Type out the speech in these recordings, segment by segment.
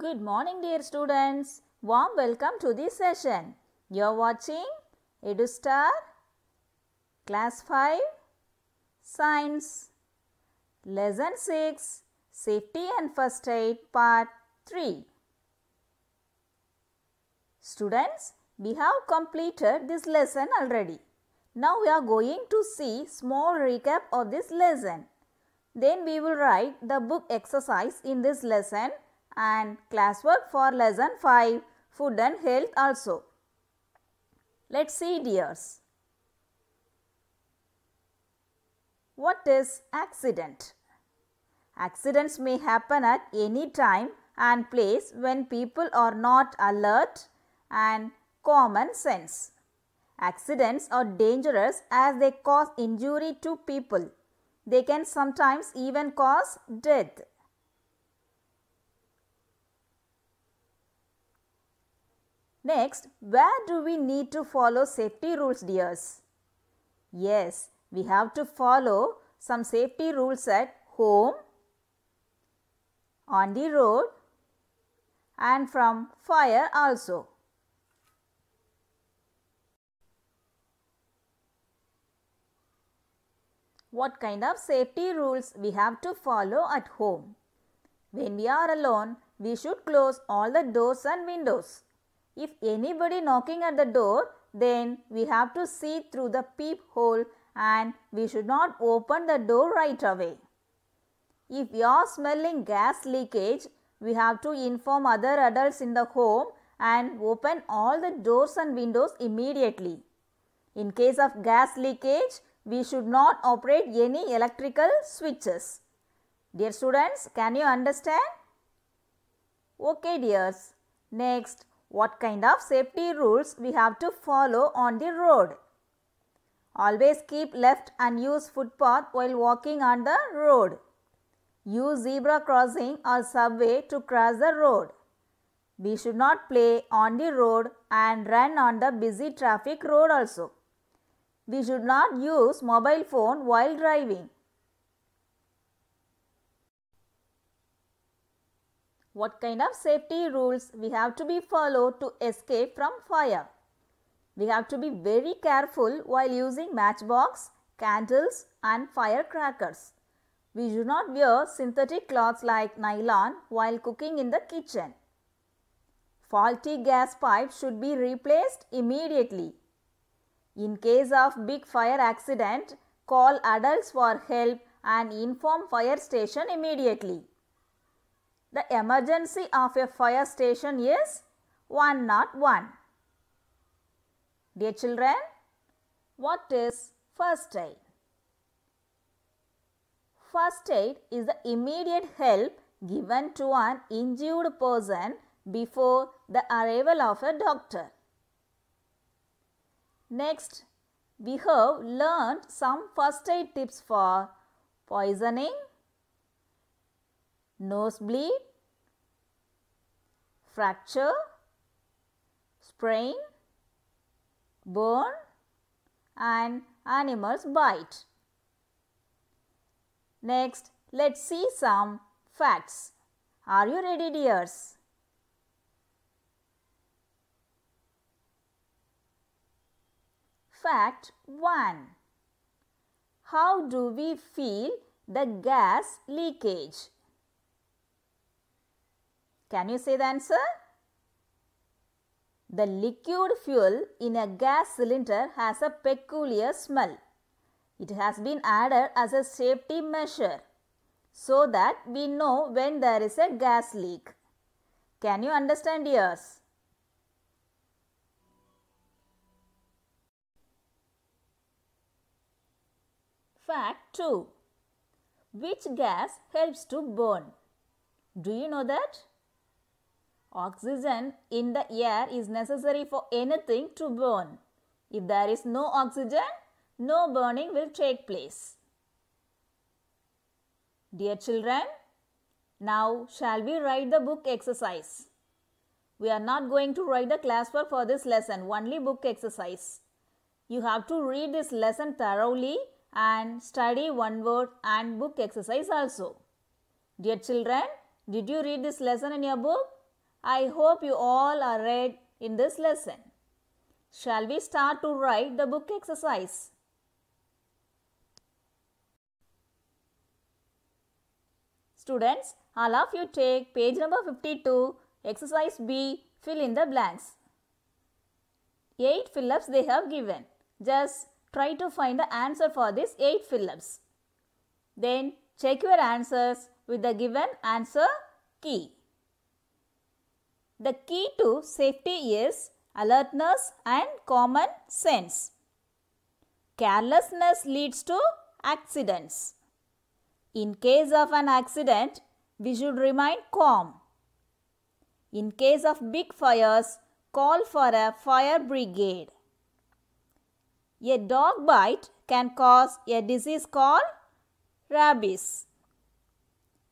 Good morning, dear students. Warm welcome to this session. You are watching EduStar Class 5 Science Lesson 6 Safety and First Aid Part 3. Students, we have completed this lesson already. Now we are going to see small recap of this lesson. Then we will write the book exercise in this lesson and classwork for lesson 5 food and health also. Let's see, dears. What is accident? Accidents may happen at any time and place when people are not alert and common sense. Accidents are dangerous as they cause injury to people. They can sometimes even cause death. Next, where do we need to follow safety rules, dears? Yes, we have to follow some safety rules at home, on the road, and from fire also. What kind of safety rules we have to follow at home? When we are alone, we should close all the doors and windows. If anybody knocking at the door, then we have to see through the peephole and we should not open the door right away. If we are smelling gas leakage, we have to inform other adults in the home and open all the doors and windows immediately. In case of gas leakage, we should not operate any electrical switches. Dear students, can you understand? Okay, dears. Next, what kind of safety rules we have to follow on the road? Always keep left and use footpath while walking on the road. Use zebra crossing or subway to cross the road. We should not play on the road and run on the busy traffic road also. We should not use mobile phone while driving. What kind of safety rules we have to be followed to escape from fire? We have to be very careful while using matchbox, candles and firecrackers. We should not wear synthetic cloths like nylon while cooking in the kitchen. Faulty gas pipes should be replaced immediately. In case of big fire accident, call adults for help and inform fire station immediately. The emergency of a fire station is 101. Dear children, what is first aid? First aid is the immediate help given to an injured person before the arrival of a doctor. Next, we have learned some first aid tips for poisoning, nosebleed, fracture, sprain, burn and animals bite. Next, let's see some facts. Are you ready, dears? Fact 1. How do we feel the gas leakage? Can you say the answer? The liquid fuel in a gas cylinder has a peculiar smell. It has been added as a safety measure so that we know when there is a gas leak. Can you understand, dears? Fact 2. Which gas helps to burn? Do you know that? Oxygen in the air is necessary for anything to burn. If there is no oxygen, no burning will take place. Dear children, now shall we write the book exercise? We are not going to write the classwork for this lesson, only book exercise. You have to read this lesson thoroughly and study one word and book exercise also. Dear children, did you read this lesson in your book? I hope you all are read in this lesson. Shall we start to write the book exercise? Students, all of you take page number 52, exercise B, fill in the blanks. 8 fill-ups they have given. Just try to find the answer for these 8 fill-ups. Then check your answers with the given answer key. The key to safety is alertness and common sense. Carelessness leads to accidents. In case of an accident, we should remain calm. In case of big fires, call for a fire brigade. A dog bite can cause a disease called rabies.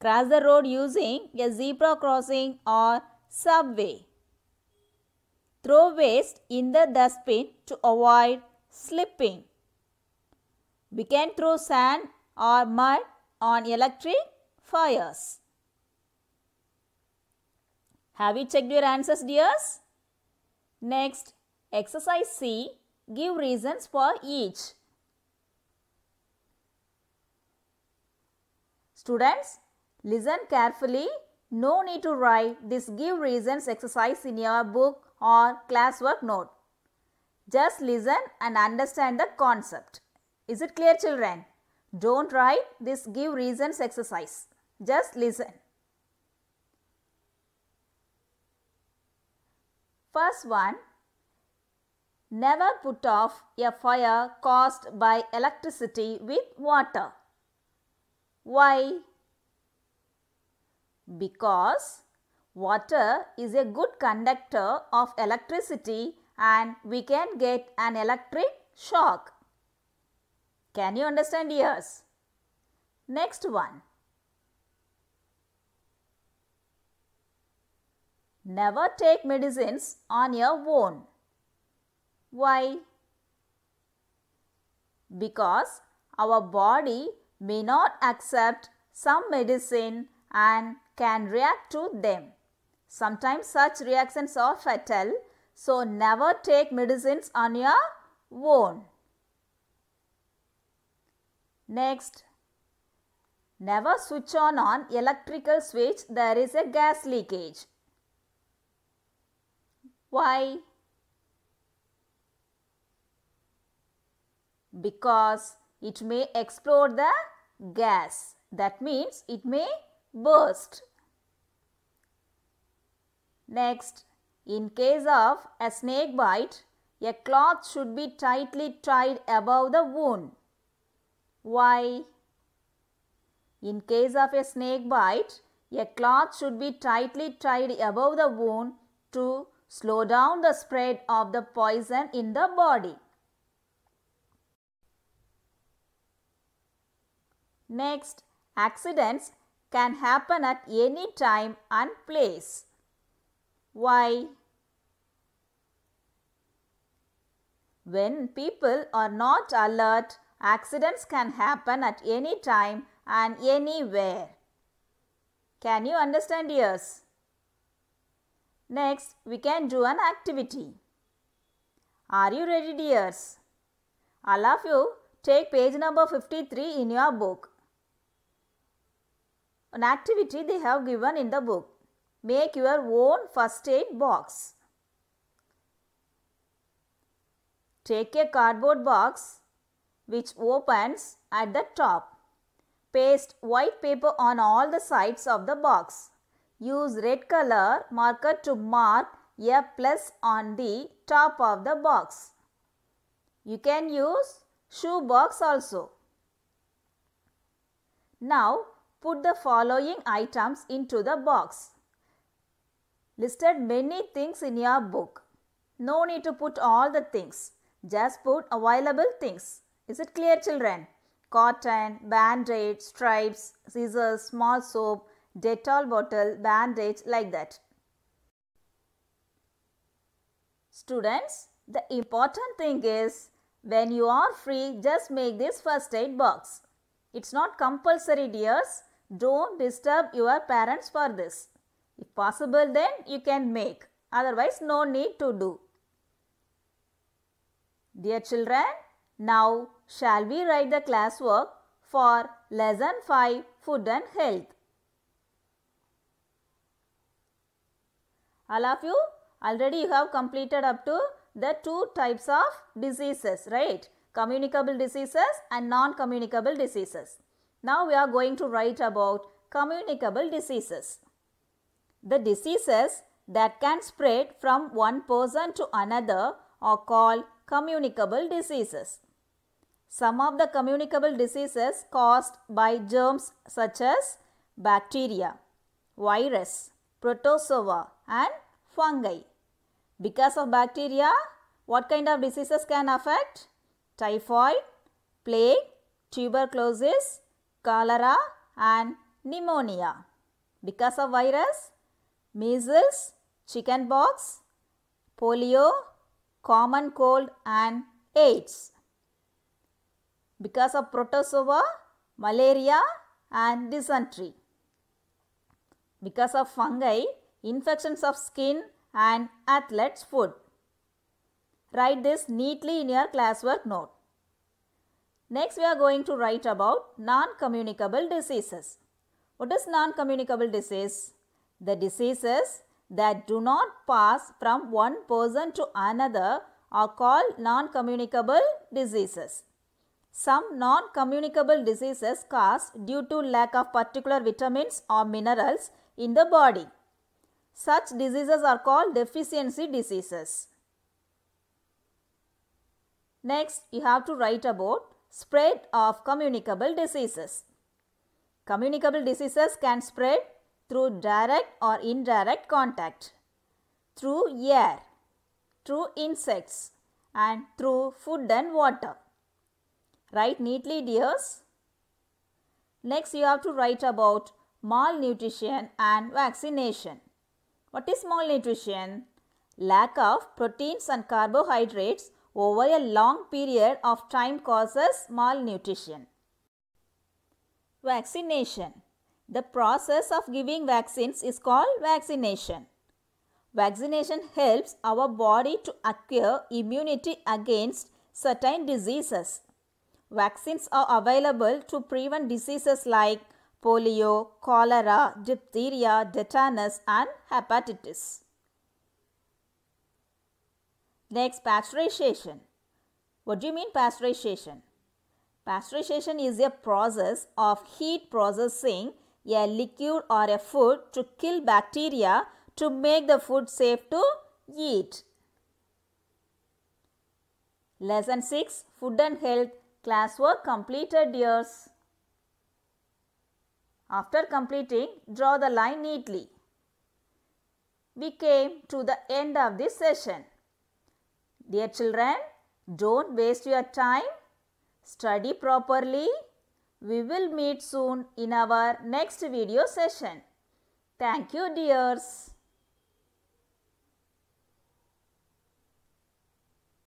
Cross the road using a zebra crossing or subway. Throw waste in the dustbin to avoid slipping. We can throw sand or mud on electric fires. Have you checked your answers, dears? Next, exercise C. Give reasons for each. Students, listen carefully. No need to write this give reasons exercise in your book or classwork note. Just listen and understand the concept. Is it clear, children? Don't write this give reasons exercise. Just listen. First one, never put off a fire caused by electricity with water. Why? Because water is a good conductor of electricity and we can get an electric shock. Can you understand, dears? Next one. Never take medicines on your own. Why? Because our body may not accept some medicine and can react to them. Sometimes such reactions are fatal, so never take medicines on your own. Next, never switch on electrical switch there is a gas leakage. Why? Because it may explode the gas. That means it may burst. Next, in case of a snake bite, a cloth should be tightly tied above the wound. Why? In case of a snake bite, a cloth should be tightly tied above the wound to slow down the spread of the poison in the body. Next, accidents can happen at any time and place. Why? When people are not alert, accidents can happen at any time and anywhere. Can you understand, dears? Next, we can do an activity. Are you ready, dears? All of you take page number 53 in your book. An activity they have given in the book. Make your own first aid box. Take a cardboard box which opens at the top. Paste white paper on all the sides of the box. Use red color marker to mark a plus on the top of the box. You can use shoe box also. Now put the following items into the box. Listed many things in your book. No need to put all the things. Just put available things. Is it clear, children? Cotton, band-aid, stripes, scissors, small soap, Dettol bottle, bandage, like that. Students, the important thing is when you are free, just make this first aid box. It's not compulsory, dears. Don't disturb your parents for this. If possible, then you can make. Otherwise, no need to do. Dear children, now shall we write the classwork for lesson 5, Food and Health. All of you, already you have completed up to the 2 types of diseases, right? Communicable diseases and non-communicable diseases. Now we are going to write about communicable diseases. The diseases that can spread from one person to another are called communicable diseases. Some of the communicable diseases caused by germs such as bacteria, virus, protozoa and fungi. Because of bacteria, what kind of diseases can affect? Typhoid, plague, tuberculosis, cholera and pneumonia. Because of virus, measles, chickenpox, polio, common cold and AIDS. Because of protozoa, malaria and dysentery. Because of fungi, infections of skin and athlete's foot. Write this neatly in your classwork note. Next, we are going to write about non-communicable diseases. What is non-communicable disease? The diseases that do not pass from one person to another are called non-communicable diseases. Some non-communicable diseases caused due to lack of particular vitamins or minerals in the body. Such diseases are called deficiency diseases. Next, you have to write about spread of communicable diseases. Communicable diseases can spread through direct or indirect contact, through air, through insects and through food and water. Write neatly, dears. Next, you have to write about malnutrition and vaccination. What is malnutrition? Lack of proteins and carbohydrates over a long period of time causes malnutrition. Vaccination. The process of giving vaccines is called vaccination. Vaccination helps our body to acquire immunity against certain diseases. Vaccines are available to prevent diseases like polio, cholera, diphtheria, tetanus and hepatitis. Next, pasteurization. What do you mean pasteurization? Pasteurization is a process of heat processing a liquid or a food to kill bacteria to make the food safe to eat. Lesson 6, Food and Health, classwork completed, dears. After completing, draw the line neatly. We came to the end of this session. Dear children, don't waste your time. Study properly. We will meet soon in our next video session. Thank you, dears.